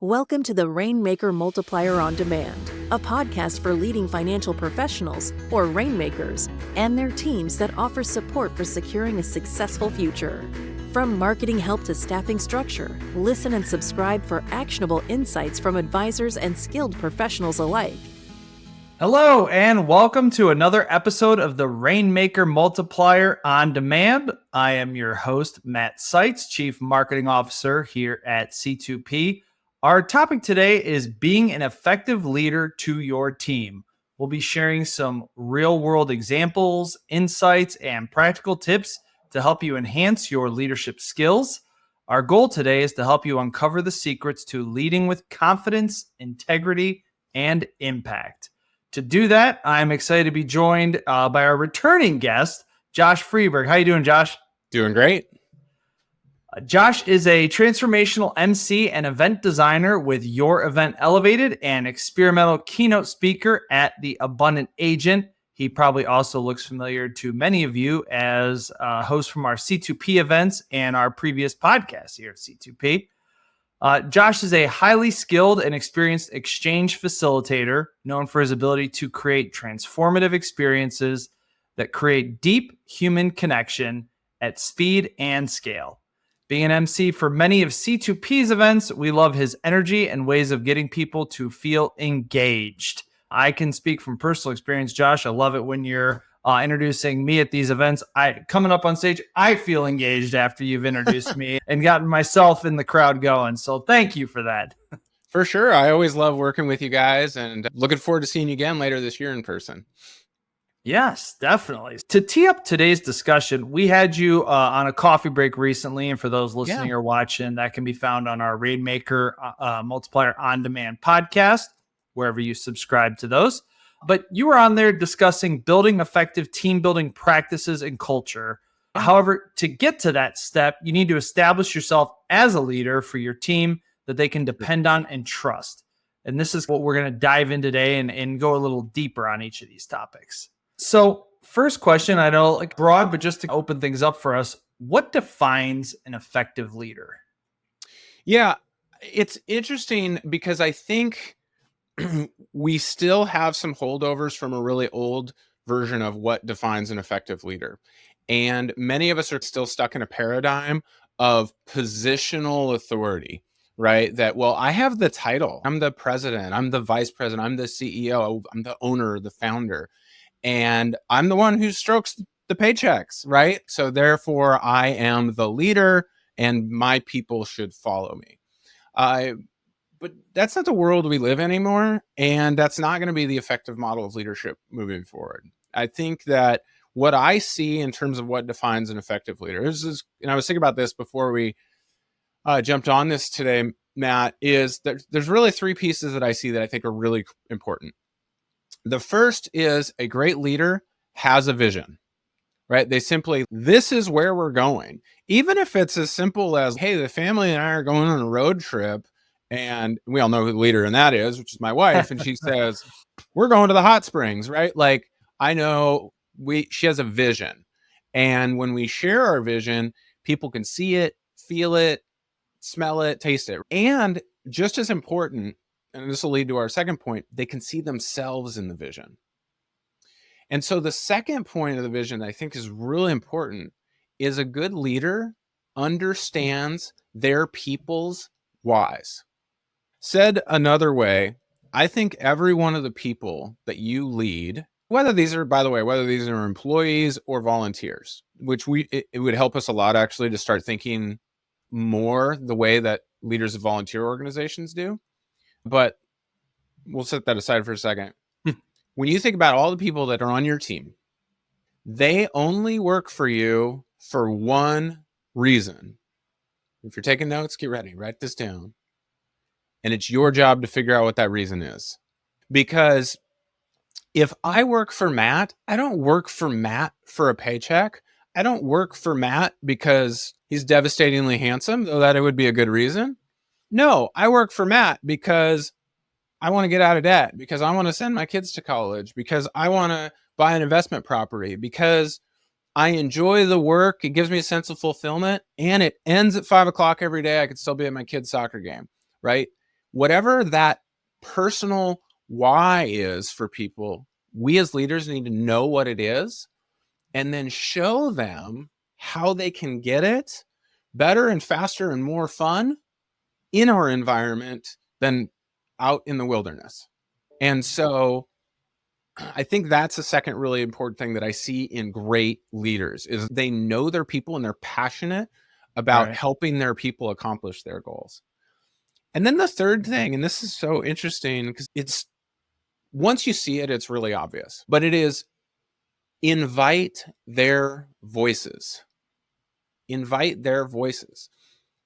Welcome to the Rainmaker Multiplier on Demand, a podcast for leading financial professionals, or rainmakers, and their teams that offer support for securing a successful future. From marketing help to staffing structure, listen and subscribe for actionable insights from advisors and skilled professionals alike. Hello, and welcome to another episode of the Rainmaker Multiplier on Demand. I am your host, Matt Seitz, Chief Marketing Officer here at C2P. Our topic today is being an effective leader to your team. We'll be sharing some real-world examples, insights, and practical tips to help you enhance your leadership skills. Our goal today is to help you uncover the secrets to leading with confidence, integrity, and impact. To do that, I'm excited to be joined by our returning guest, Josh Friberg. How you doing, Josh? Doing great. Josh is a transformational Emcee and event designer with Your Event Elevated and experimental keynote speaker at the Abundant Agent. He probably also looks familiar to many of you as a host from our C2P events and our previous podcast here at C2P. Josh is a highly skilled and experienced exchange facilitator known for his ability to create transformative experiences that create deep human connection at speed and scale. Being an MC for many of C2P's events, we love his energy and ways of getting people to feel engaged. I can speak from personal experience, Josh. I love it when you're introducing me at these events. Coming up on stage, I feel engaged after you've introduced me and gotten myself in the crowd going. So thank you for that. For sure. I always love working with you guys and looking forward to seeing you again later this year in person. Yes, definitely. To tee up today's discussion, we had you on a coffee break recently. And for those listening or watching, that can be found on our Rainmaker Multiplier On Demand podcast, wherever you subscribe to those. But you were on there discussing building effective team building practices and culture. However, to get to that step, you need to establish yourself as a leader for your team that they can depend on and trust. And this is what we're going to dive in today and go a little deeper on each of these topics. So first question, I know like broad, but just to open things up for us, what defines an effective leader? Yeah, it's interesting because I think we still have some holdovers from a really old version of what defines an effective leader. And many of us are still stuck in a paradigm of positional authority, right? That, well, I have the title. I'm the president. I'm the vice president. I'm the CEO. I'm the owner, the founder. And I'm the one who strokes the paychecks, right? So therefore, I am the leader and my people should follow me. But that's not the world we live in anymore. And that's not going to be the effective model of leadership moving forward. I think that what I see in terms of what defines an effective leader is, and I was thinking about this before we jumped on this today, Matt, is that there's really three pieces that I see that I think are really important. The first is a great leader has a vision, right? They simply, this is where we're going. Even if it's as simple as, hey, the family and I are going on a road trip, and we all know who the leader in that is, which is my wife. And she says, we're going to the hot springs, right? Like, I know she has a vision. And when we share our vision, people can see it, feel it, smell it, taste it. And just as important, and this will lead to our second point, they can see themselves in the vision. And so the second point of the vision that I think is really important is a good leader understands their people's whys. Said another way, I think every one of the people that you lead, whether these are employees or volunteers, which it would help us a lot actually to start thinking more the way that leaders of volunteer organizations do. But we'll set that aside for a second. When you think about all the people that are on your team, they only work for you for one reason. If you're taking notes, get ready, write this down. And it's your job to figure out what that reason is. Because if I work for Matt, I don't work for Matt for a paycheck. I don't work for Matt because he's devastatingly handsome, though that it would be a good reason. No, I work for Matt because I want to get out of debt, because I want to send my kids to college, because I want to buy an investment property, because I enjoy the work. It gives me a sense of fulfillment, and it ends at 5 o'clock every day. I could still be at my kid's soccer game, right? whatever that personal why is for people, we as leaders need to know what it is and then show them how they can get it better and faster and more fun in our environment than out in the wilderness. And so I think that's the second really important thing that I see in great leaders is they know their people and they're passionate about helping their people accomplish their goals. And then the third thing, and this is so interesting because it's once you see it, it's really obvious, but it is invite their voices. Invite their voices.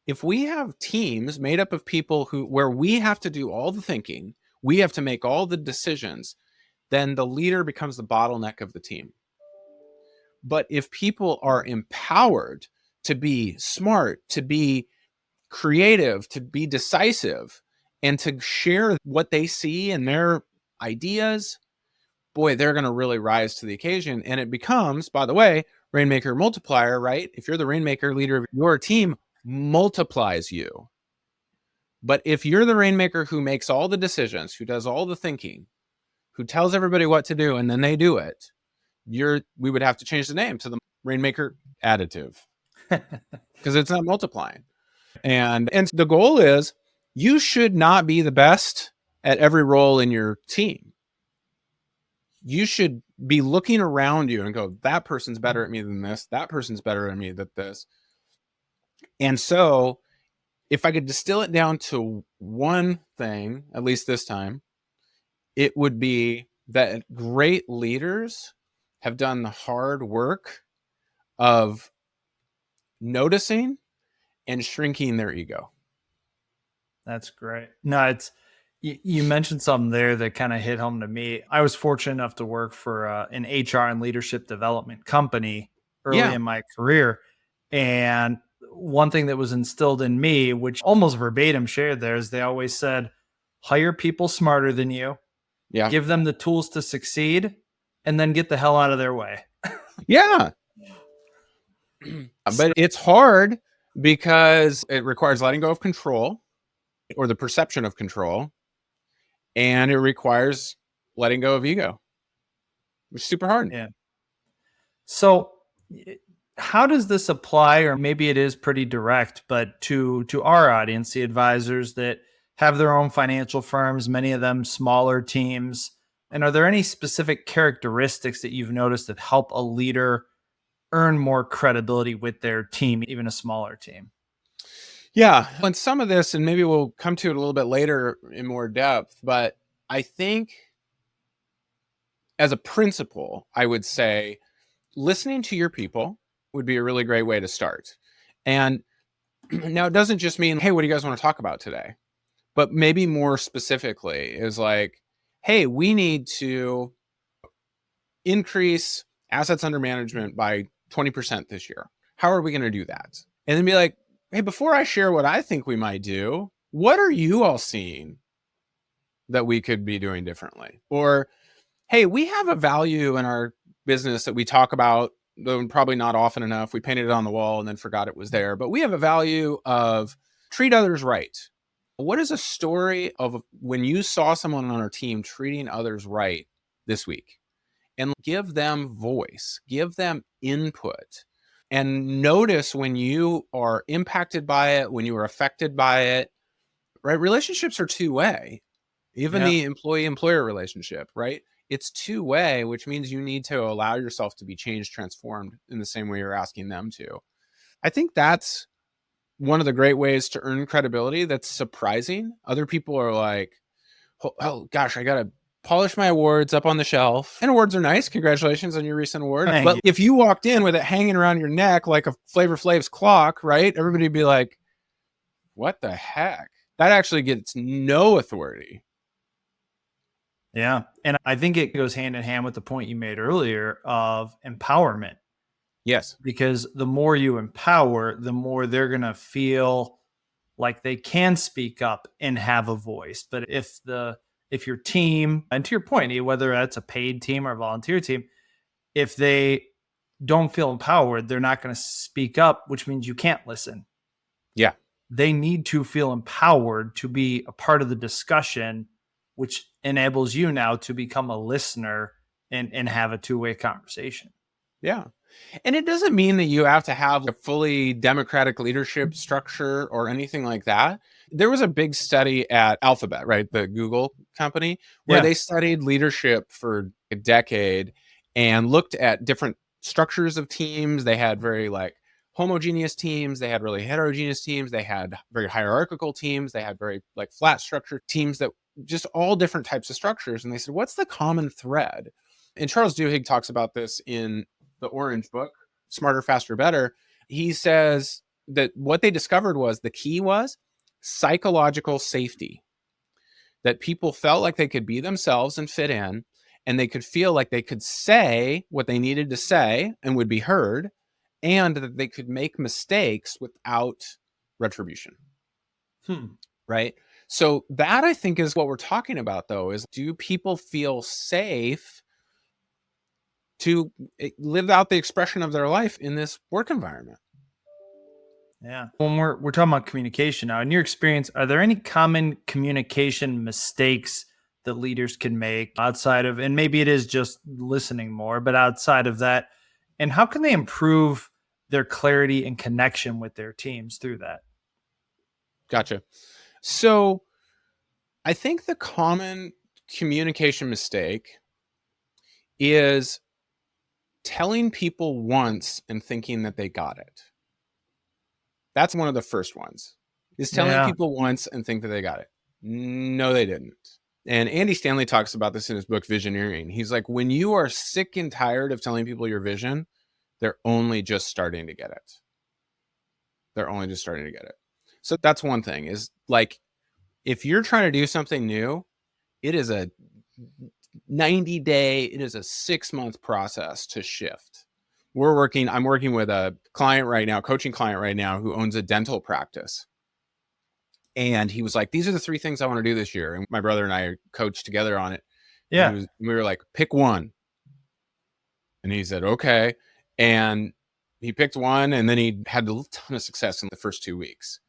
If we have teams made up of people where we have to do all the thinking, we have to make all the decisions, then the leader becomes the bottleneck of the team. But if people are empowered to be smart, to be creative, to be decisive, and to share what they see and their ideas, boy, they're going to really rise to the occasion. And it becomes, by the way, Rainmaker multiplier, right? If you're the Rainmaker leader of your team, multiplies you. But if you're the Rainmaker who makes all the decisions, who does all the thinking, who tells everybody what to do, and then they do it, we would have to change the name to the Rainmaker additive because it's not multiplying. And the goal is you should not be the best at every role in your team. You should be looking around you and go, that person's better at me than this. That person's better at me than this. And so if I could distill it down to one thing, at least this time, it would be that great leaders have done the hard work of noticing and shrinking their ego. That's great. No, you mentioned something there that kind of hit home to me. I was fortunate enough to work for an HR and leadership development company early in my career. And one thing that was instilled in me, which almost verbatim shared there, is they always said, hire people smarter than you, give them the tools to succeed, and then get the hell out of their way. Yeah. But it's hard because it requires letting go of control or the perception of control. And it requires letting go of ego, which is super hard. Yeah. So how does this apply, or maybe it is pretty direct, but to our audience, the advisors that have their own financial firms, many of them smaller teams? And are there any specific characteristics that you've noticed that help a leader earn more credibility with their team, even a smaller team? Yeah. And some of this, and maybe we'll come to it a little bit later in more depth, but I think as a principle, I would say listening to your people would be a really great way to start. And now it doesn't just mean, hey, what do you guys want to talk about today? But maybe more specifically is like, hey, we need to increase assets under management by 20% this year. How are we going to do that? And then be like, hey, before I share what I think we might do, what are you all seeing that we could be doing differently? Or, hey, we have a value in our business that we talk about, though probably not often enough. We painted it on the wall and then forgot it was there. But we have a value of treat others right. What is a story of when you saw someone on our team treating others right this week? And give them voice, give them input, and notice when you are impacted by it, when you are affected by it, right? Relationships are two-way, even the employee-employer relationship, right? It's two-way, which means you need to allow yourself to be changed, transformed in the same way you're asking them to. I think that's one of the great ways to earn credibility that's surprising. Other people are like, oh gosh, I got to polish my awards up on the shelf. And awards are nice. Congratulations on your recent award. But if you walked in with it hanging around your neck like a Flavor Flav's clock, right? Everybody would be like, what the heck? That actually gets no authority. Yeah. And I think it goes hand in hand with the point you made earlier of empowerment. Yes. Because the more you empower, the more they're going to feel like they can speak up and have a voice. But if your team, and to your point, whether that's a paid team or a volunteer team, if they don't feel empowered, they're not going to speak up, which means you can't listen. Yeah. they need to feel empowered to be a part of the discussion, which enables you now to become a listener and have a two-way conversation. Yeah. And it doesn't mean that you have to have a fully democratic leadership structure or anything like that. There was a big study at Alphabet, right? The Google company, where they studied leadership for a decade and looked at different structures of teams. They had very like homogeneous teams. They had really heterogeneous teams. They had very hierarchical teams. They had very like flat structured teams, that just all different types of structures. And they said, what's the common thread? And Charles Duhigg talks about this in the Orange Book, Smarter, Faster, Better. He says that what they discovered was the key was psychological safety, that people felt like they could be themselves and fit in, and they could feel like they could say what they needed to say and would be heard, and that they could make mistakes without retribution. Right? So that, I think, is what we're talking about, though, is do people feel safe to live out the expression of their life in this work environment? Yeah. When we're talking about communication now, in your experience, are there any common communication mistakes that leaders can make outside of, and maybe it is just listening more, but outside of that, and how can they improve their clarity and connection with their teams through that? Gotcha. So I think the common communication mistake is telling people once and thinking that they got it. That's one of the first ones, is telling people once and think that they got it. No, they didn't. And Andy Stanley talks about this in his book, Visioneering. He's like, when you are sick and tired of telling people your vision, they're only just starting to get it. They're only just starting to get it. So that's one thing, is like, if you're trying to do something new, it is a 90-day, it is a 6-month process to shift. I'm working with a client right now, coaching client right now, who owns a dental practice. And he was like, these are the 3 things I want to do this year. And my brother and I coached together on it. Yeah. We were like, pick one. And he said, okay. And he picked one, and then he had a ton of success in the first 2 weeks.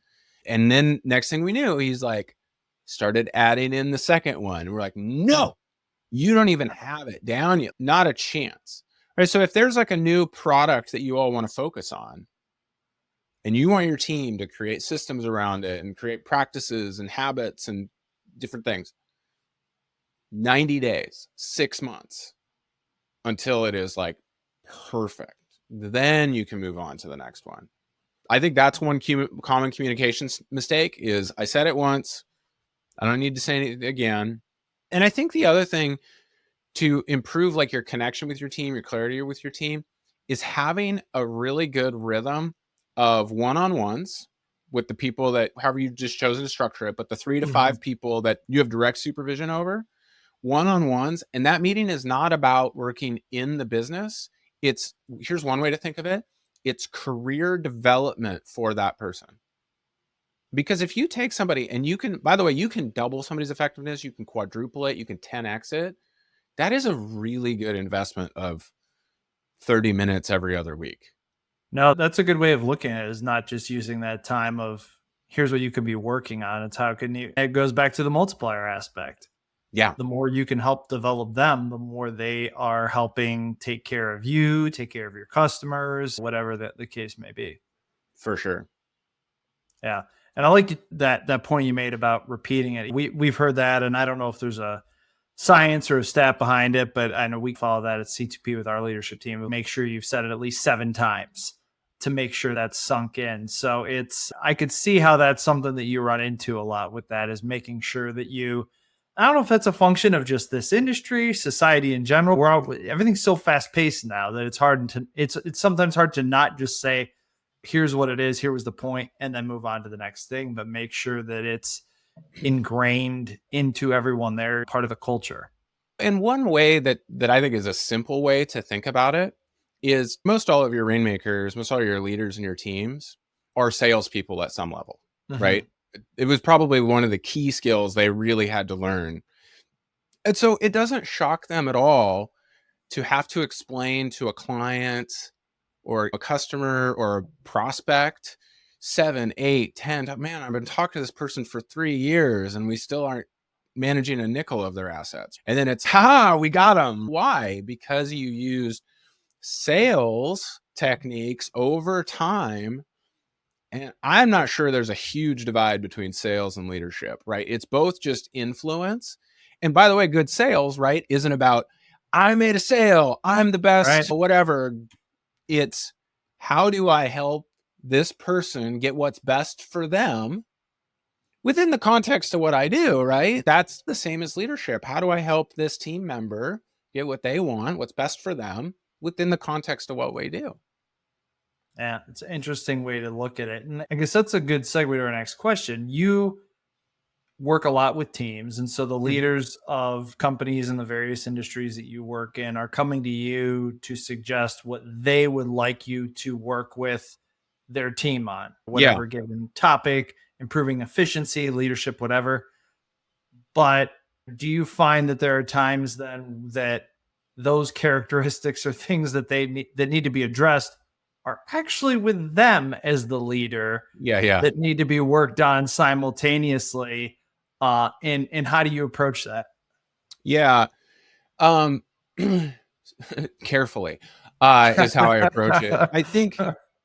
And then next thing we knew, he's like, started adding in the second one. We're like, no, you don't even have it down yet. Not a chance. Right. So if there's like a new product that you all want to focus on, and you want your team to create systems around it and create practices and habits and different things, 90 days, 6 months until it is like perfect. Then you can move on to the next one. I think that's one common communications mistake, is I said it once, I don't need to say it again. And I think the other thing to improve like your connection with your team, your clarity with your team, is having a really good rhythm of one-on-ones with the people that, however you've just chosen to structure it, but the 3 to 5 people that you have direct supervision over, one-on-ones. And that meeting is not about working in the business. Here's one way to think of it. It's career development for that person. Because if you take somebody and you can, by the way, you can double somebody's effectiveness, you can quadruple it, you can 10x it. That is a really good investment of 30 minutes every other week. No, that's a good way of looking at it, is not just using that time of here's what you could be working on. It's how can you, it goes back to the multiplier aspect. Yeah. The more you can help develop them, the more they are helping take care of you, take care of your customers, whatever the case may be. For sure. Yeah. And I like that point you made about repeating it. We've heard that, and I don't know if there's a science or a stat behind it, but I know we follow that at C2P with our leadership team. Make sure you've said it at least 7 times to make sure that's sunk in. So I could see how that's something that you run into a lot with that, is making sure that I don't know if that's a function of just this industry, society in general. Everything's so fast paced now that it's sometimes hard to not just say, here's what it is, here was the point, and then move on to the next thing, but make sure that it's ingrained into everyone there, part of the culture. And one way that I think is a simple way to think about it is most all of your rainmakers, most all of your leaders in your teams are salespeople at some level, right? It was probably one of the key skills they really had to learn. And so it doesn't shock them at all to have to explain to a client or a customer or a prospect 7, 8, 10. Man, I've been talking to this person for 3 years and we still aren't managing a nickel of their assets. And then it's, we got them. Why? Because you used sales techniques over time. And I'm not sure there's a huge divide between sales and leadership, right? It's both just influence. And by the way, good sales, right, isn't about, I made a sale, I'm the best, Right. whatever. It's, how do I help this person get what's best for them within the context of what I do, right? That's the same as leadership. How do I help this team member get what they want, what's best for them within the context of what we do? Yeah, it's an interesting way to look at it. And I guess that's a good segue to our next question. You work a lot with teams. And so the leaders of companies in the various industries that you work in are coming to you to suggest what they would like you to work with their team on, whatever given topic, improving efficiency, leadership, whatever. But do you find that there are times then that those characteristics or things that that need to be addressed are actually with them as the leader that need to be worked on simultaneously? And how do you approach that? Yeah. Carefully is how I approach it. I think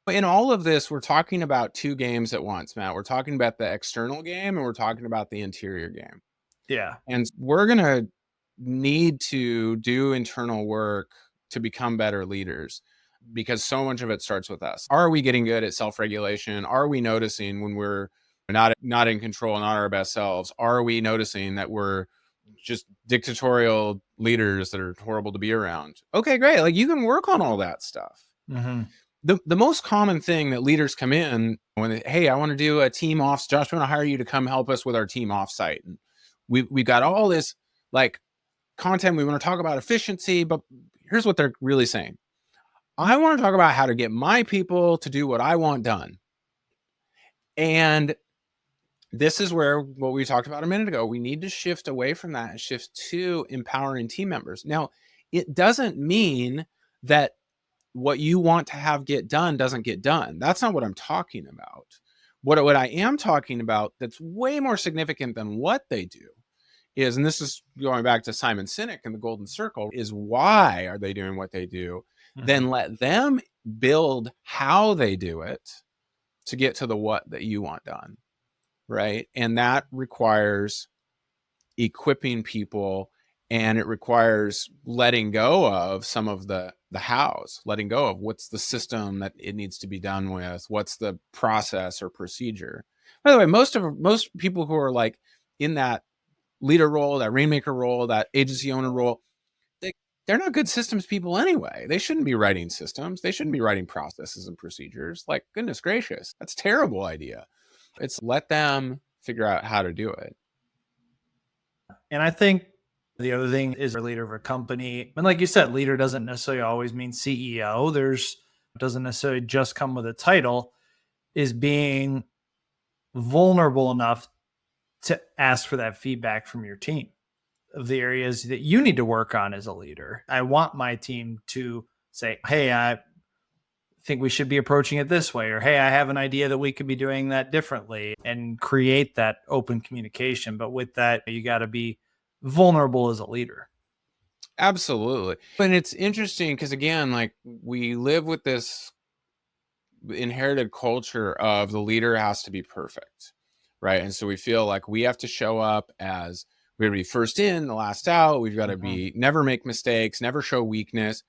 in all of this, we're talking about two games at once, Matt. We're talking about the external game and we're talking about the interior game. Yeah. And we're going to need to do internal work to become better leaders, because so much of it starts with us. Are we getting good at self-regulation? Are we noticing when we're not in control, not our best selves? Are we noticing that we're just dictatorial leaders that are horrible to be around? Okay, great. Like, you can work on all that stuff. Mm-hmm. The most common thing that leaders come in when they, hey, I want to do a team off. Josh, we want to hire you to come help us with our team offsite. And we got all this like content. We want to talk about efficiency, but here's what they're really saying. I want to talk about how to get my people to do what I want done. And this is where what we talked about a minute ago, we need to shift away from that and shift to empowering team members. Now, it doesn't mean that what you want to have get done doesn't get done. That's not what I'm talking about. What I am talking about that's way more significant than what they do is, and this is going back to Simon Sinek and the Golden Circle, is why are they doing what they do? Mm-hmm. Then let them build how they do it to get to the what that you want done, right? And that requires equipping people, and it requires letting go of some of the hows, letting go of what's the system that it needs to be done with, what's the process or procedure. By the way, most people who are like in that leader role, that rainmaker role, that agency owner role, they're not good systems people anyway. They shouldn't be writing systems. They shouldn't be writing processes and procedures. Like, goodness gracious, that's a terrible idea. It's let them figure out how to do it. And I think the other thing is a leader of a company. And like you said, leader doesn't necessarily always mean CEO. Doesn't necessarily just come with a title, is being vulnerable enough to ask for that feedback from your team of the areas that you need to work on as a leader. I want my team to say, hey, I think we should be approaching it this way, or hey, I have an idea that we could be doing that differently, and create that open communication. But with that, you got to be vulnerable as a leader. Absolutely. And it's interesting because, again, like, we live with this inherited culture of the leader has to be perfect, right? And so we feel like we have to show up as, we got to be first in, the last out. We've got to be, never make mistakes, never show weakness.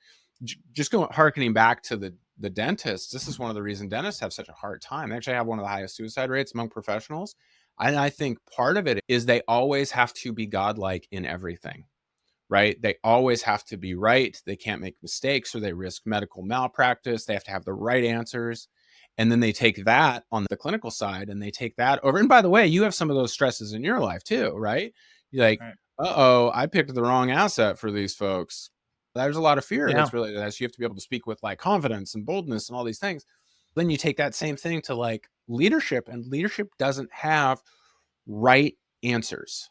Just harkening back to the dentist, this is one of the reasons dentists have such a hard time. They actually have one of the highest suicide rates among professionals. And I think part of it is they always have to be godlike in everything, right? They always have to be right. They can't make mistakes or they risk medical malpractice. They have to have the right answers. And then they take that on the clinical side and they take that over. And by the way, you have some of those stresses in your life too, right? You're like, uh-oh, I picked the wrong asset for these folks. There's a lot of fear that's related to that. So you have to be able to speak with like confidence and boldness and all these things. Then you take that same thing to like leadership, and leadership doesn't have right answers,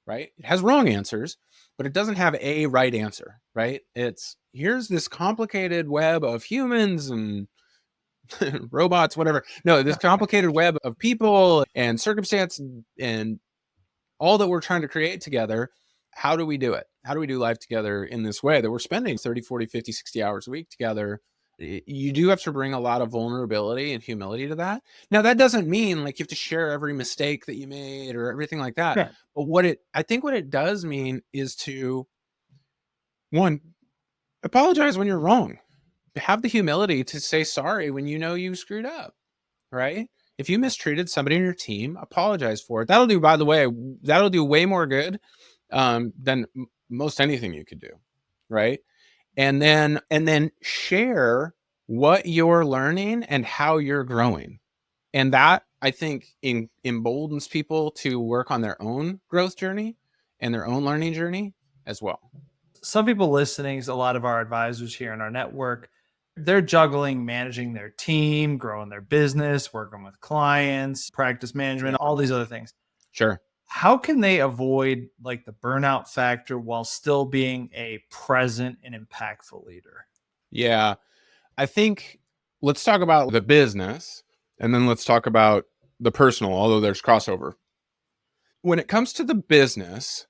right? It has wrong answers, but it doesn't have a right answer, right? It's, here's this complicated web of humans and robots, whatever. No, this complicated web of people and circumstance and all that we're trying to create together. How do we do it? How do we do life together in this way that we're spending 30, 40, 50, 60 hours a week together? You do have to bring a lot of vulnerability and humility to that. Now, that doesn't mean like you have to share every mistake that you made or everything like that. Yeah. But I think what it does mean is to, one, apologize when you're wrong. Have the humility to say sorry when you know you screwed up, right? If you mistreated somebody in your team, apologize for it. That'll do, by the way, that'll do way more good than most anything you could do, right? And then share what you're learning and how you're growing. And that, I think, emboldens people to work on their own growth journey and their own learning journey as well. Some people listening, a lot of our advisors here in our network, they're juggling managing their team, growing their business, working with clients, practice management, all these other things. Sure. How can they avoid like the burnout factor while still being a present and impactful leader? Yeah. I think let's talk about the business and then let's talk about the personal, although there's crossover. When it comes to the business,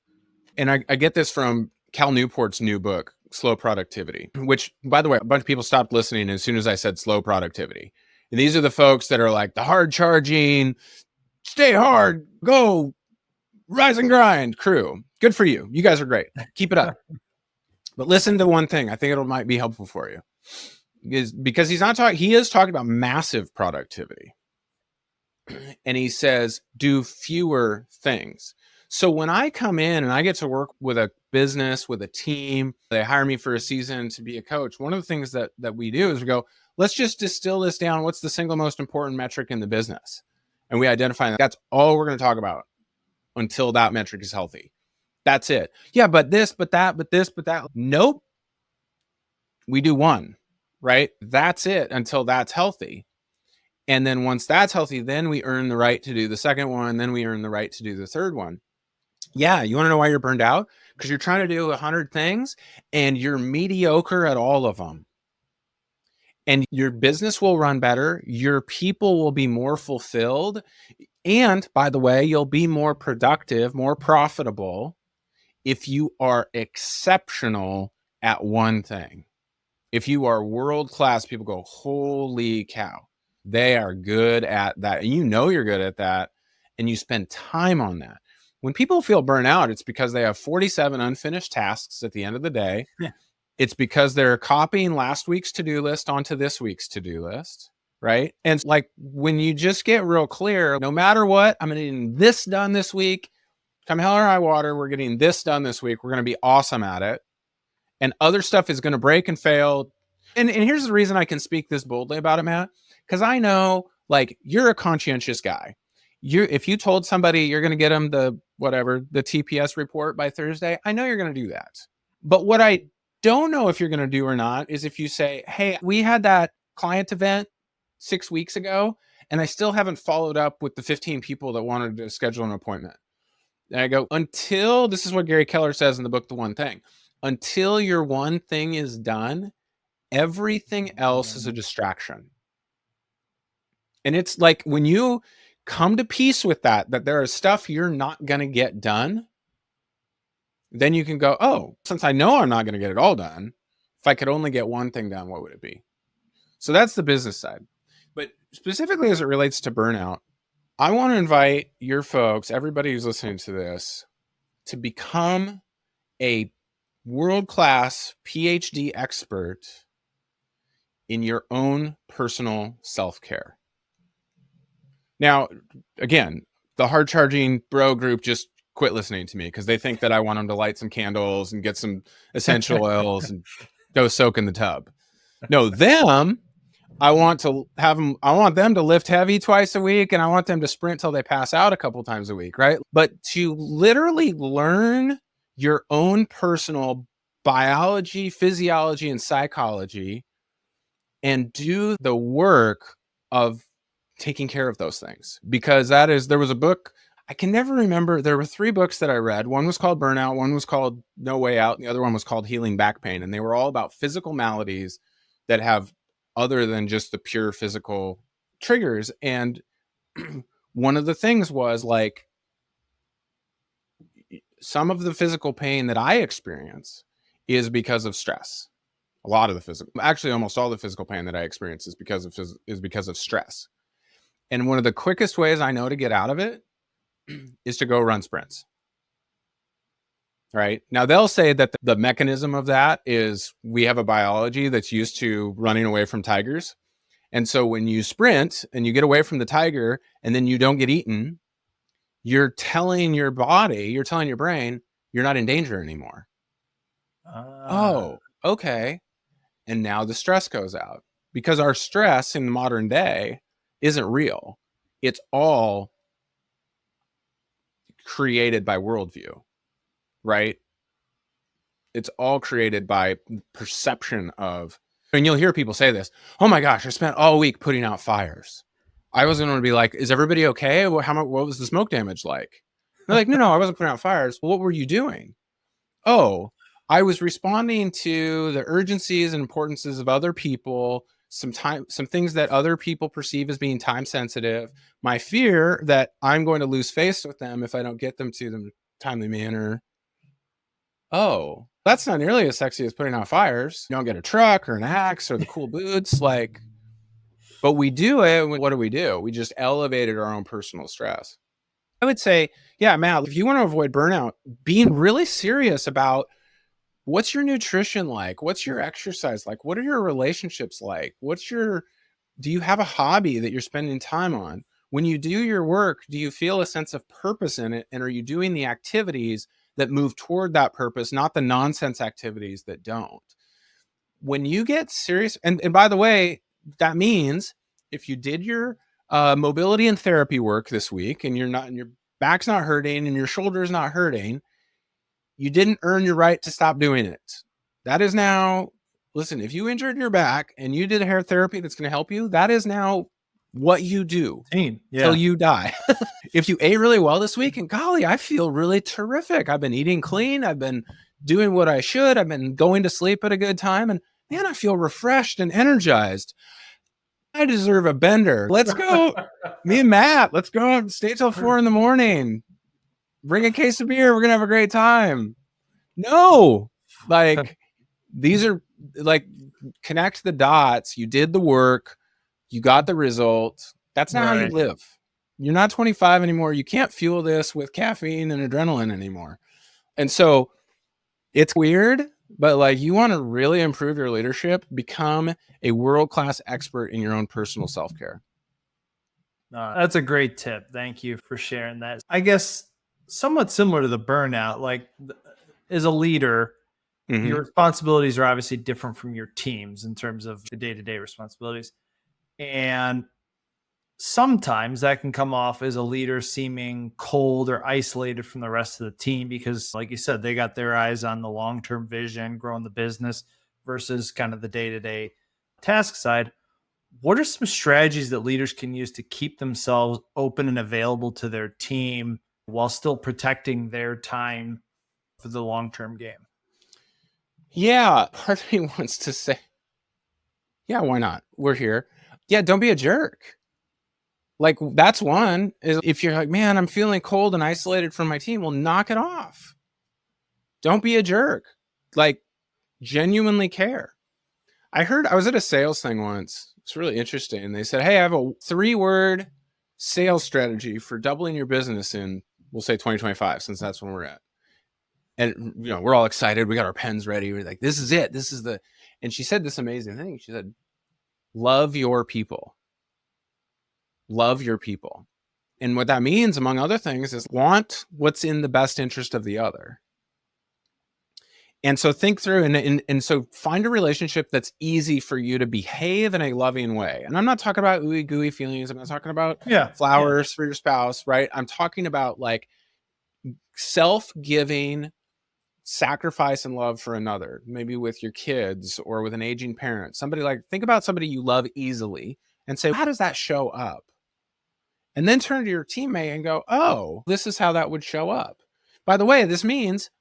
and I get this from Cal Newport's new book, Slow Productivity, which, by the way, a bunch of people stopped listening as soon as I said slow productivity. And these are the folks that are like the hard charging, stay hard, go, rise and grind crew. Good for you. You guys are great. Keep it up. But listen to one thing. I think it might be helpful for you. Is because he is talking about massive productivity. And he says, do fewer things. So when I come in and I get to work with a business, with a team, they hire me for a season to be a coach. One of the things that we do is we go, let's just distill this down. What's the single most important metric in the business? And we identify that's all we're going to talk about until that metric is healthy. That's it. Yeah, but this, but that, but this, but that. Nope. We do one, right? That's it until that's healthy. And then once that's healthy, then we earn the right to do the second one. Then we earn the right to do the third one. Yeah. You want to know why you're burned out? Because you're trying to do 100 things and you're mediocre at all of them. And your business will run better. Your people will be more fulfilled. And by the way, you'll be more productive, more profitable if you are exceptional at one thing. If you are world-class, people go, holy cow, they are good at that. And you know you're good at that. And you spend time on that. When people feel burnt out, it's because they have 47 unfinished tasks at the end of the day. Yeah. It's because they're copying last week's to-do list onto this week's to-do list, right? And like when you just get real clear, no matter what, I'm getting this done this week. Come hell or high water, we're getting this done this week. We're going to be awesome at it. And other stuff is going to break and fail. And here's the reason I can speak this boldly about it, Matt, because I know like you're a conscientious guy. If you told somebody you're going to get them the TPS report by Thursday, I know you're going to do that. But what I don't know if you're going to do or not is if you say, hey, we had that client event 6 weeks ago, and I still haven't followed up with the 15 people that wanted to schedule an appointment. And I go, until, this is what Gary Keller says in the book, The One Thing, until your one thing is done, everything else is a distraction. And it's like when you come to peace with that there is stuff you're not going to get done, then you can go, oh, since I know I'm not going to get it all done, if I could only get one thing done, what would it be? So that's the business side. But specifically as it relates to burnout, I want to invite your folks, everybody who's listening to this, to become a world-class PhD expert in your own personal self-care. Now, again, the hard-charging bro group just quit listening to me because they think that I want them to light some candles and get some essential oils and go soak in the tub. No, I want them to lift heavy twice a week, and I want them to sprint till they pass out a couple times a week, right? But to literally learn your own personal biology, physiology, and psychology and do the work of taking care of those things. Because there was a book, I can never remember. There were 3 books that I read. One was called Burnout, one was called No Way Out, and the other one was called Healing Back Pain. And they were all about physical maladies that have other than just the pure physical triggers. And one of the things was like, some of the physical pain that I experience is because of stress. A lot of the physical, actually almost all the physical pain that I experience is because of stress. And one of the quickest ways I know to get out of it is to go run sprints. Right now, they'll say that the mechanism of that is we have a biology that's used to running away from tigers. And so when you sprint and you get away from the tiger and then you don't get eaten, you're telling your body, you're telling your brain, you're not in danger anymore. Oh, okay. And now the stress goes out, because our stress in the modern day isn't real. It's all created by worldview, right? It's all created by perception of, and you'll hear people say this, oh my gosh, I spent all week putting out fires. I was going to be like, is everybody okay? What was the smoke damage like? They're like, no, I wasn't putting out fires. Well, what were you doing? Oh, I was responding to the urgencies and importances of other people, some things that other people perceive as being time sensitive, my fear that I'm going to lose face with them if I don't get them to them in a timely manner. Oh, that's not nearly as sexy as putting out fires. You don't get a truck or an axe or the cool boots, like, but we do it. What do? We just elevated our own personal stress. I would say, yeah, Matt, if you want to avoid burnout, being really serious about what's your nutrition like? What's your exercise like? What are your relationships like? Do you have a hobby that you're spending time on? When you do your work, do you feel a sense of purpose in it? And are you doing the activities that move toward that purpose, not the nonsense activities that don't? When you get serious, and by the way, that means if you did your mobility and therapy work this week and your back's not hurting and your shoulder's not hurting, you didn't earn your right to stop doing it. That is now, listen, if you injured your back and you did hair therapy that's going to help you, that is now what you do till you die. If you ate really well this week, and golly, I feel really terrific. I've been eating clean. I've been doing what I should. I've been going to sleep at a good time. And man, I feel refreshed and energized. I deserve a bender. Let's go. Me and Matt, let's go stay till 4 a.m. Bring a case of beer. We're going to have a great time. No, like, these are like, connect the dots. You did the work. You got the result. That's not how you live. You're not 25 anymore. You can't fuel this with caffeine and adrenaline anymore. And so it's weird, but like, you want to really improve your leadership, become a world-class expert in your own personal self-care. That's a great tip. Thank you for sharing that. I guess somewhat similar to the burnout, like as a leader, your responsibilities are obviously different from your teams in terms of the day-to-day responsibilities. And sometimes that can come off as a leader seeming cold or isolated from the rest of the team because, like you said, they got their eyes on the long-term vision, growing the business versus kind of the day-to-day task side. What are some strategies that leaders can use to keep themselves open and available to their team while still protecting their time for the long-term game? Yeah. Part of me wants to say, yeah, why not? We're here. Yeah. Don't be a jerk. Like, that's one, is if you're like, man, I'm feeling cold and isolated from my team. Well, knock it off. Don't be a jerk. Like, genuinely care. I was at a sales thing once. It's really interesting. They said, hey, I have a 3-word sales strategy for doubling your business in, we'll say 2025, since that's when we're at. And, we're all excited. We got our pens ready. We're like, this is it. And she said this amazing thing. She said, love your people. Love your people. And what that means, among other things, is want what's in the best interest of the other. And so think through and so find a relationship that's easy for you to behave in a loving way. And I'm not talking about ooey gooey feelings. I'm not talking about flowers for your spouse, right? I'm talking about like self-giving sacrifice and love for another, maybe with your kids or with an aging parent. Think about somebody you love easily and say, how does that show up? And then turn to your teammate and go, oh, this is how that would show up. By the way, this means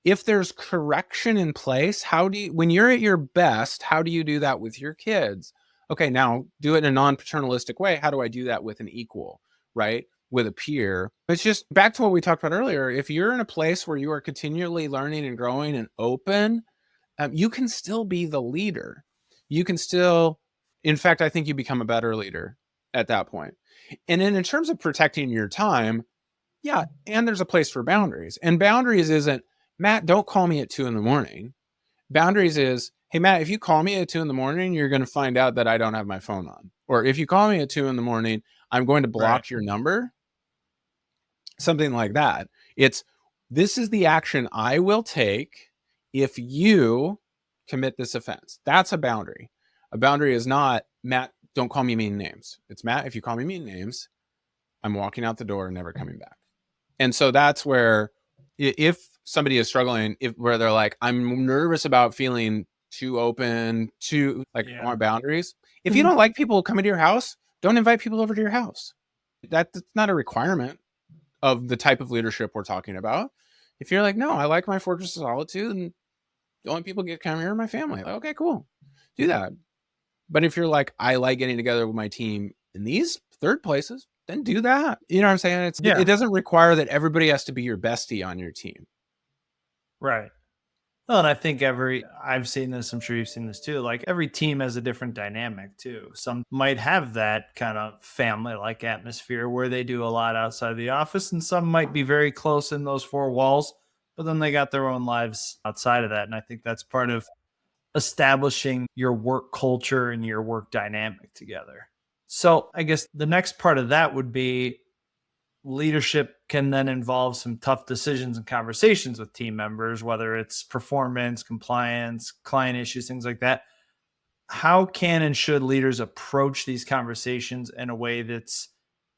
if there's correction in place, when you're at your best, how do you do that with your kids? Okay, now do it in a non-paternalistic way. How do I do that with an equal, right? With a peer? It's just back to what we talked about earlier. If you're in a place where you are continually learning and growing and open, you can still be the leader. You can still, in fact, I think you become a better leader at that point. And then in terms of protecting your time, yeah, and there's a place for boundaries. And boundaries isn't, Matt, don't call me at 2 a.m. Boundaries is, hey, Matt, if you call me at 2 a.m, you're going to find out that I don't have my phone on. Or if you call me at 2 a.m, I'm going to block your number. Something like that. It's, this is the action I will take if you commit this offense. That's a boundary. A boundary is not, Matt, don't call me mean names. It's, Matt, if you call me mean names, I'm walking out the door and never coming back. And so that's where, if somebody is struggling, where they're like, I'm nervous about feeling too open, too like on boundaries. If you don't like people coming to your house, don't invite people over to your house. That's not a requirement of the type of leadership we're talking about. If you're like, no, I like my fortress of solitude, and the only people get come here are my family. Like, okay, cool, do that. But if you're like, I like getting together with my team in these third places, then do that. You know what I'm saying? It doesn't require that everybody has to be your bestie on your team. Right. Well, and I think I've seen this, I'm sure you've seen this too, like every team has a different dynamic too. Some might have that kind of family-like atmosphere where they do a lot outside the office, and some might be very close in those four walls, but then they got their own lives outside of that. And I think that's part of establishing your work culture and your work dynamic together. So I guess the next part of that would be, leadership can then involve some tough decisions and conversations with team members, whether it's performance, compliance, client issues, things like that. How can and should leaders approach these conversations in a way that's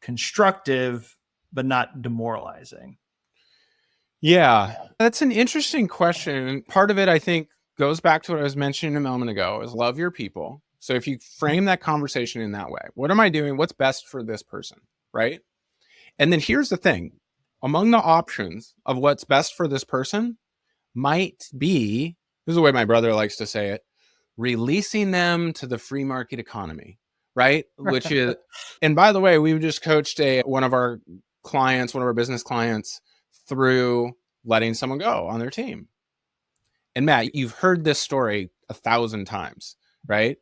constructive, but not demoralizing? Yeah, that's an interesting question. And part of it, I think, goes back to what I was mentioning a moment ago, is love your people. So if you frame that conversation in that way, what am I doing? What's best for this person? Right. And then here's the thing, among the options of what's best for this person might be, this is the way my brother likes to say it, releasing them to the free market economy, right? Which is, and by the way, we've just coached one of our business clients through letting someone go on their team. And Matt, you've heard this story 1,000 times, right?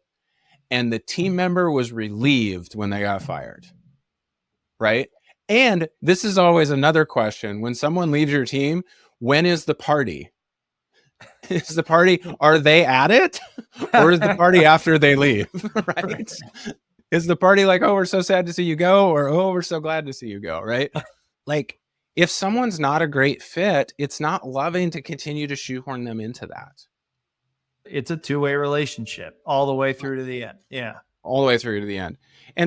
And the team member was relieved when they got fired, right? And this is always another question. When someone leaves your team, when is the party? Is the party, are they at it? Or is the party after they leave? Right? Is the party like, oh, we're so sad to see you go? Or, oh, we're so glad to see you go, right? Like, if someone's not a great fit, it's not loving to continue to shoehorn them into that. It's a two-way relationship all the way through to the end. Yeah. All the way through to the end.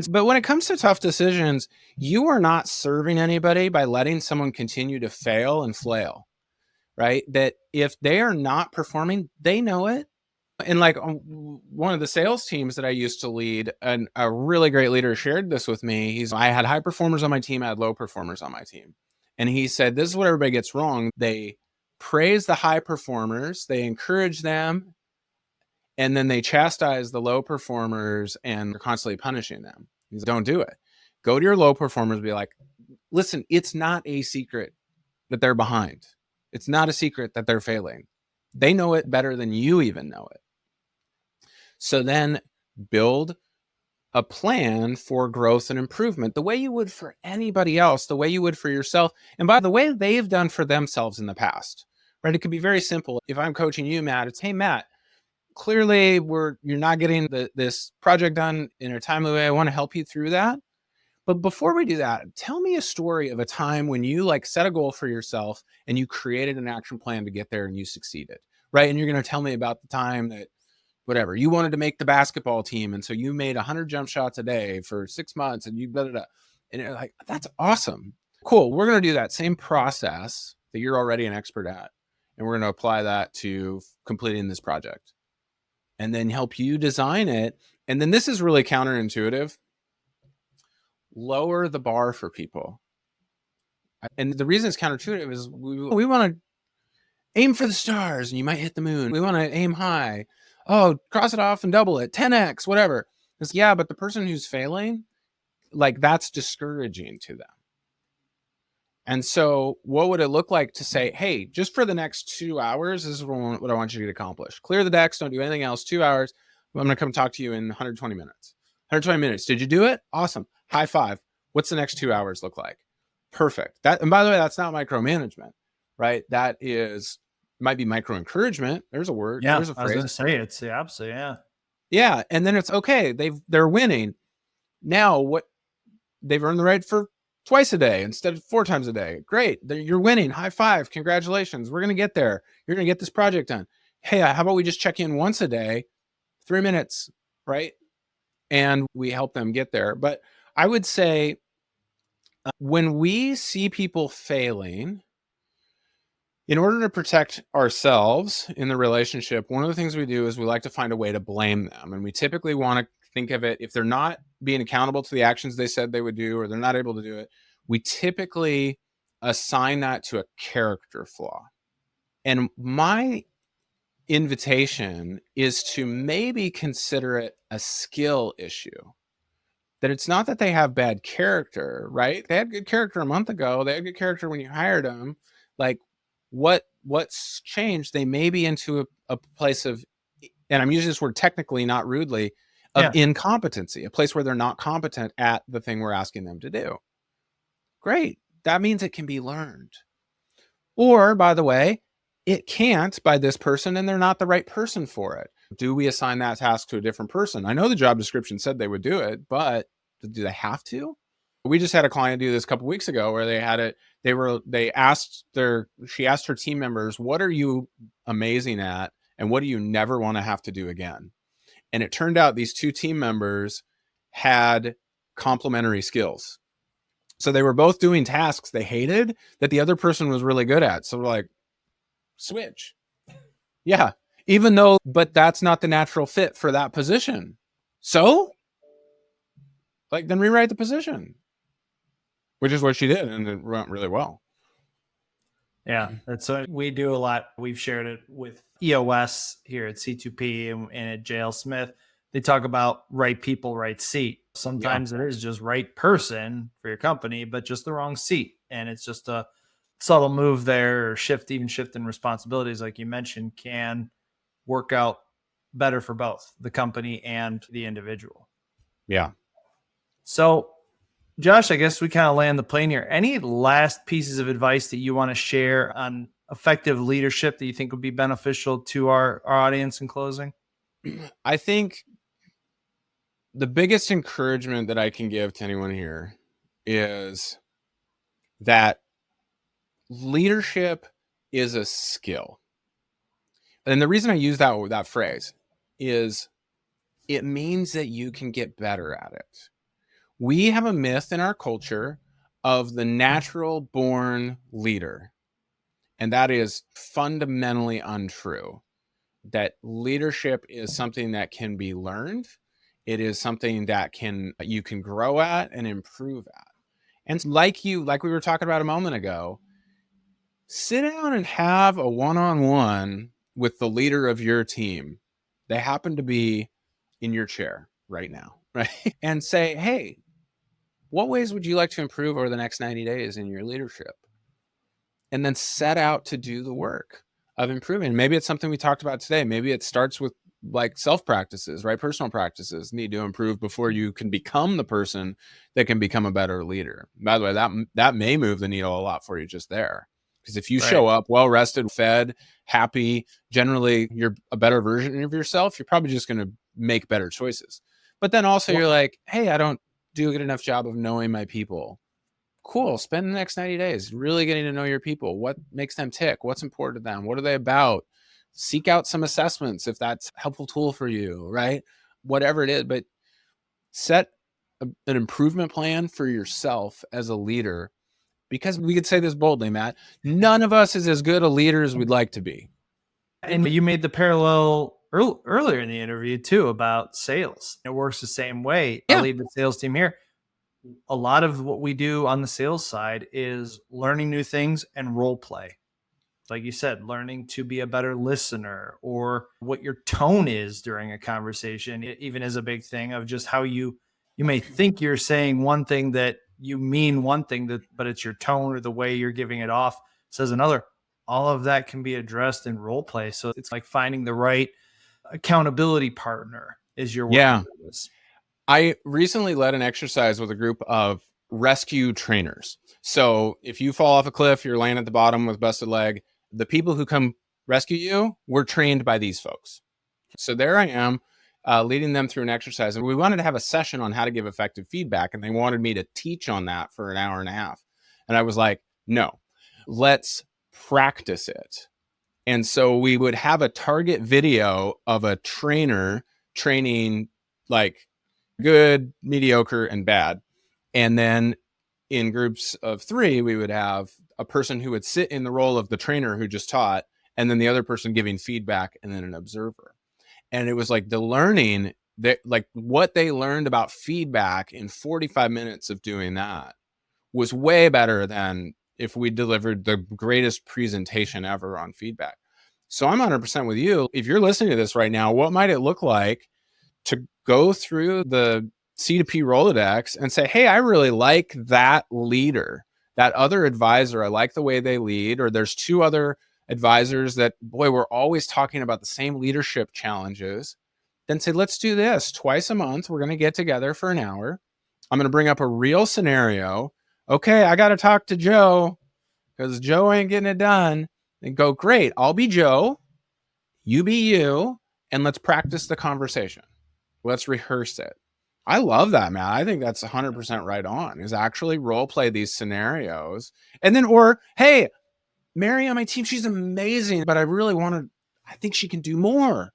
But when it comes to tough decisions, you are not serving anybody by letting someone continue to fail and flail, right? That if they are not performing, they know it. And like one of the sales teams that I used to lead, and a really great leader shared this with me. I had high performers on my team, I had low performers on my team. And he said, this is what everybody gets wrong. They praise the high performers, they encourage them, and then they chastise the low performers and they're constantly punishing them. He said, don't do it. Go to your low performers and be like, listen, it's not a secret that they're behind. It's not a secret that they're failing. They know it better than you even know it. So then build a plan for growth and improvement, the way you would for anybody else, the way you would for yourself, and by the way they've done for themselves in the past, right? It could be very simple. If I'm coaching you, Matt, it's, hey, Matt, clearly you're not getting this project done in a timely way. I want to help you through that. But before we do that, tell me a story of a time when you like set a goal for yourself and you created an action plan to get there and you succeeded, right? And you're going to tell me about the time that whatever, you wanted to make the basketball team. And so you made 100 jump shots a day for 6 months and you blah, blah, blah. And you're like, that's awesome. Cool. We're going to do that same process that you're already an expert at. And we're going to apply that to completing this project and then help you design it. And then this is really counterintuitive. Lower the bar for people. And the reason it's counterintuitive is we want to aim for the stars and you might hit the moon. We want to aim high. Oh, cross it off and double it, 10x, whatever. Because, yeah, but the person who's failing, like, that's discouraging to them. And so what would it look like to say, hey, just for the next 2 hours, this is what I want you to accomplish. Clear the decks, don't do anything else. 2 hours. I'm going to come talk to you in 120 minutes. 120 minutes. Did you do it? Awesome. High five. What's the next 2 hours look like? Perfect. And by the way, that's not micromanagement, right? That might be micro encouragement. There's a word. Yeah, There's a phrase. I was going to say it's the opposite. Yeah. Yeah. And then it's okay. They're winning. Now what they've earned the right for twice a day instead of 4 times a day. Great. You're winning. High five. Congratulations. We're going to get there. You're going to get this project done. Hey, how about we just check in once a day, 3 minutes, right? And we help them get there. But I would say when we see people failing, in order to protect ourselves in the relationship, one of the things we do is we like to find a way to blame them. And we typically want to think of it, if they're not being accountable to the actions they said they would do, or they're not able to do it, we typically assign that to a character flaw. And my invitation is to maybe consider it a skill issue. That it's not that they have bad character, right? They had good character a month ago. They had good character when you hired them. Like, what's changed? They may be into a place of, and I'm using this word technically, not rudely, of incompetency, a place where they're not competent at the thing we're asking them to do. Great. That means it can be learned. Or, by the way, it can't by this person and they're not the right person for it. Do we assign that task to a different person? I know the job description said they would do it, but do they have to? We just had a client do this a couple weeks ago where she asked her team members, what are you amazing at? And what do you never want to have to do again? And it turned out these 2 team members had complementary skills. So they were both doing tasks they hated that the other person was really good at. So we're like, switch. Yeah. But that's not the natural fit for that position. So, then rewrite the position, which is what she did. And it went really well. Yeah, that's what we do a lot. We've shared it with EOS here at C2P and at JL Smith. They talk about right people, right seat. Sometimes it is just right person for your company, but just the wrong seat. And it's just a subtle move there, or shift in responsibilities, like you mentioned, can work out better for both the company and the individual. Yeah. So, Josh, I guess we kind of land the plane here. Any last pieces of advice that you want to share on effective leadership that you think would be beneficial to our audience in closing? I think the biggest encouragement that I can give to anyone here is that leadership is a skill. And the reason I use that phrase is it means that you can get better at it. We have a myth in our culture of the natural born leader, and that is fundamentally untrue. That leadership is something that can be learned. It is something that you can grow at and improve at. And like we were talking about a moment ago, sit down and have a one-on-one with the leader of your team. They happen to be in your chair right now, right? And say, hey, what ways would you like to improve over the next 90 days in your leadership? And then set out to do the work of improving. Maybe it's something we talked about today. Maybe it starts with self practices, right? Personal practices need to improve before you can become the person that can become a better leader. By the way, that may move the needle a lot for you just there. Because if you show up well rested, fed, happy, generally you're a better version of yourself, you're probably just going to make better choices. But then also you're like, hey, I don't do a good enough job of knowing my people. Cool. Spend the next 90 days really getting to know your people. What makes them tick? What's important to them? What are they about? Seek out some assessments if that's a helpful tool for you, right? Whatever it is, but set an improvement plan for yourself as a leader, because we could say this boldly, Matt, none of us is as good a leader as we'd like to be. And you made the parallel earlier in the interview too about sales. It works the same way. I lead the sales team here. A lot of what we do on the sales side is learning new things and role play. like you said, learning to be a better listener, or what your tone is during a conversation. It even is a big thing of just how you may think you're saying one thing that you mean one thing, but it's your tone or the way you're giving it off says another. All of that can be addressed in role play. So it's like finding the right accountability partner as you're working with this. I recently led an exercise with a group of rescue trainers. So if you fall off a cliff, you're laying at the bottom with busted leg, the people who come rescue you were trained by these folks. So there I am, leading them through an exercise. And we wanted to have a session on how to give effective feedback. And they wanted me to teach on that for an hour and a half. And I was like, no, let's practice it. And so we would have a target video of a trainer training like good, mediocre, and bad. And then in groups of 3, we would have a person who would sit in the role of the trainer who just taught, and then the other person giving feedback, and then an observer. And it was like the learning that, like, what they learned about feedback in 45 minutes of doing that was way better than if we delivered the greatest presentation ever on feedback. So I'm 100% with you. If you're listening to this right now, what might it look like to go through the C2P Rolodex and say, hey, I really like that leader, that other advisor. I like the way they lead. Or there's 2 other advisors that, boy, we're always talking about the same leadership challenges. Then say, let's do this twice a month. We're going to get together for an hour. I'm going to bring up a real scenario. Okay, I got to talk to Joe because Joe ain't getting it done. And go, great, I'll be Joe, you be you, and let's practice the conversation. Let's rehearse it. I love that, Matt. I think that's 100% right on, is actually role play these scenarios. And then, or, hey, Mary on my team, she's amazing, but I think she can do more.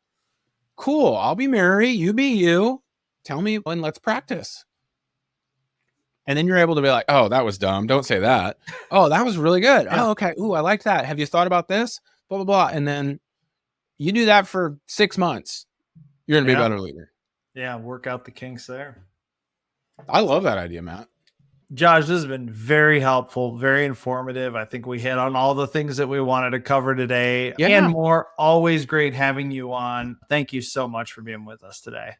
Cool. I'll be Mary. You be you. Tell me and let's practice. And then you're able to be like, oh, that was dumb. Don't say that. Oh, that was really good. Yeah. Oh, okay. Ooh, I like that. Have you thought about this? Blah, blah, blah. And then you do that for 6 months. You're going to be a better leader. Yeah. Work out the kinks there. I love that idea, Matt. Josh, this has been very helpful, very informative. I think we hit on all the things that we wanted to cover today and more. Always great having you on. Thank you so much for being with us today.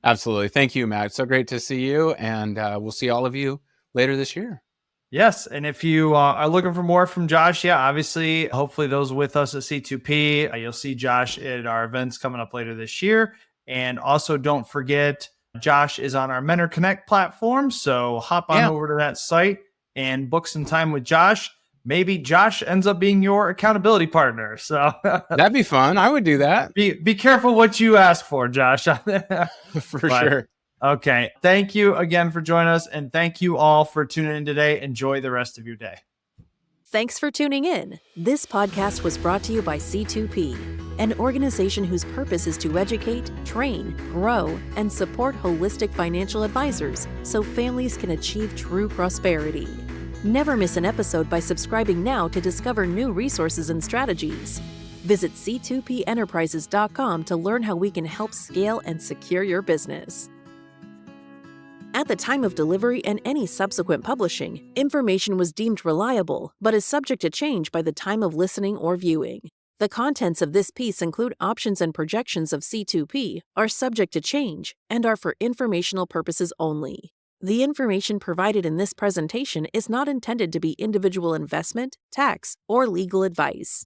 Absolutely. Thank you, Matt. So great to see you. And we'll see all of you later this year. Yes. And if you are looking for more from Josh, obviously, hopefully those with us at C2P, you'll see Josh at our events coming up later this year. And also don't forget, Josh is on our Mentor Connect platform. So hop on over to that site and book some time with Josh. Maybe Josh ends up being your accountability partner. So that'd be fun. I would do that. Be careful what you ask for, Josh. For sure. Okay. Thank you again for joining us. And thank you all for tuning in today. Enjoy the rest of your day. Thanks for tuning in. This podcast was brought to you by C2P, an organization whose purpose is to educate, train, grow, and support holistic financial advisors so families can achieve true prosperity. Never miss an episode by subscribing now to discover new resources and strategies. Visit c2penterprises.com to learn how we can help scale and secure your business. At the time of delivery and any subsequent publishing, information was deemed reliable, but is subject to change by the time of listening or viewing. The contents of this piece include options and projections of C2P, are subject to change, and are for informational purposes only. The information provided in this presentation is not intended to be individual investment, tax, or legal advice.